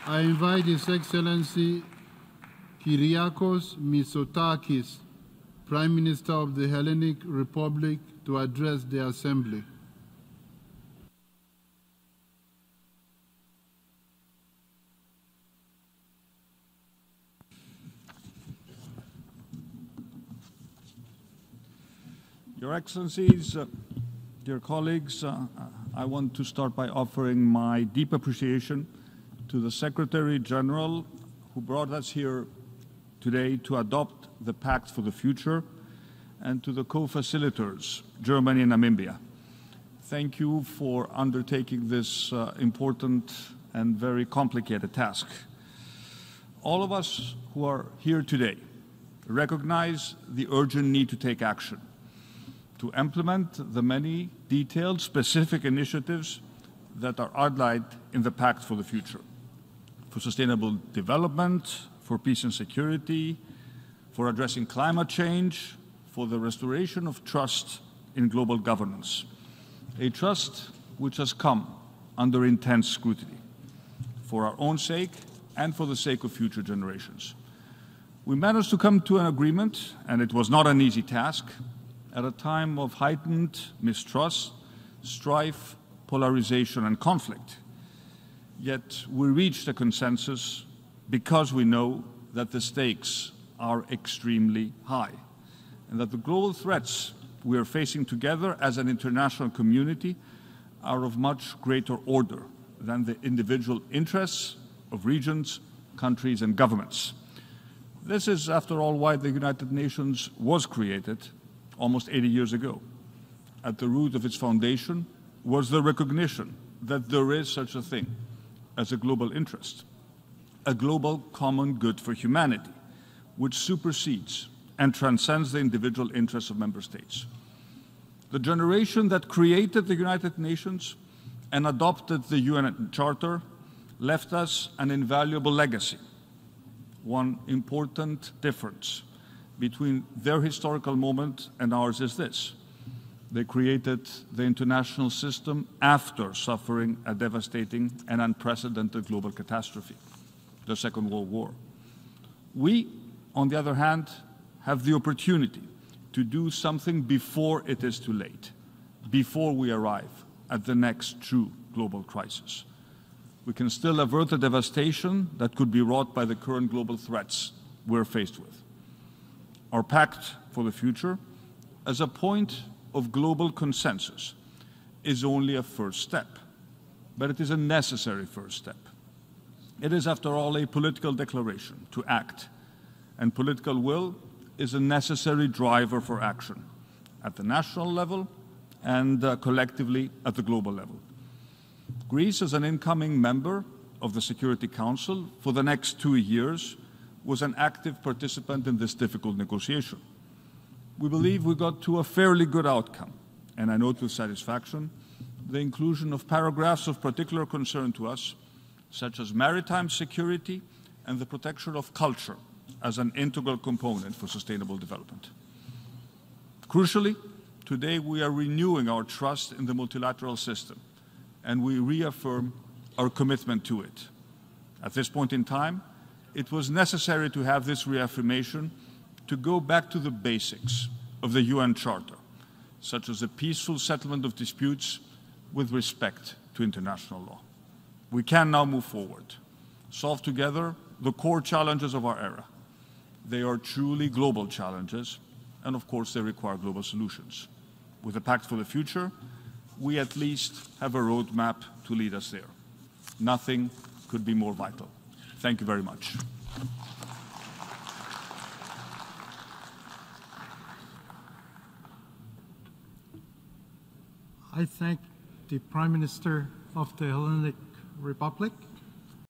I invite His Excellency Kyriakos Mitsotakis, Prime Minister of the Hellenic Republic, to address the Assembly. Your Excellencies, dear colleagues, I want to start by offering my deep appreciation to the Secretary General who brought us here today to adopt the Pact for the Future, and to the co-facilitators, Germany and Namibia. Thank you for undertaking this important and very complicated task. All of us who are here today recognize the urgent need to take action, to implement the many detailed, specific initiatives that are outlined in the Pact for the Future, for sustainable development, for peace and security, for addressing climate change, for the restoration of trust in global governance, a trust which has come under intense scrutiny, for our own sake and for the sake of future generations. We managed to come to an agreement, and it was not an easy task, at a time of heightened mistrust, strife, polarization, and conflict. Yet we reached a consensus because we know that the stakes are extremely high, and that the global threats we are facing together as an international community are of much greater order than the individual interests of regions, countries, and governments. This is, after all, why the United Nations was created almost 80 years ago. At the root of its foundation was the recognition that there is such a thing as a global interest, a global common good for humanity, which supersedes and transcends the individual interests of member states. The generation that created the United Nations and adopted the UN Charter left us an invaluable legacy. One important difference between their historical moment and ours is this: they created the international system after suffering a devastating and unprecedented global catastrophe, the Second World War. We, on the other hand, have the opportunity to do something before it is too late, before we arrive at the next true global crisis. We can still avert the devastation that could be wrought by the current global threats we're faced with. Our Pact for the Future, as a point of global consensus, is only a first step, but it is a necessary first step. It is, after all, a political declaration to act, and political will is a necessary driver for action at the national level and collectively at the global level. Greece, as an incoming member of the Security Council for the next 2 years, was an active participant in this difficult negotiation. We believe we got to a fairly good outcome, and I note with satisfaction the inclusion of paragraphs of particular concern to us, such as maritime security and the protection of culture as an integral component for sustainable development. Crucially, today we are renewing our trust in the multilateral system, and we reaffirm our commitment to it. At this point in time, it was necessary to have this reaffirmation to go back to the basics of the UN Charter, such as the peaceful settlement of disputes with respect to international law. We can now move forward, solve together the core challenges of our era. They are truly global challenges, and of course they require global solutions. With the Pact for the Future, we at least have a roadmap to lead us there. Nothing could be more vital. Thank you very much. I thank the Prime Minister of the Hellenic Republic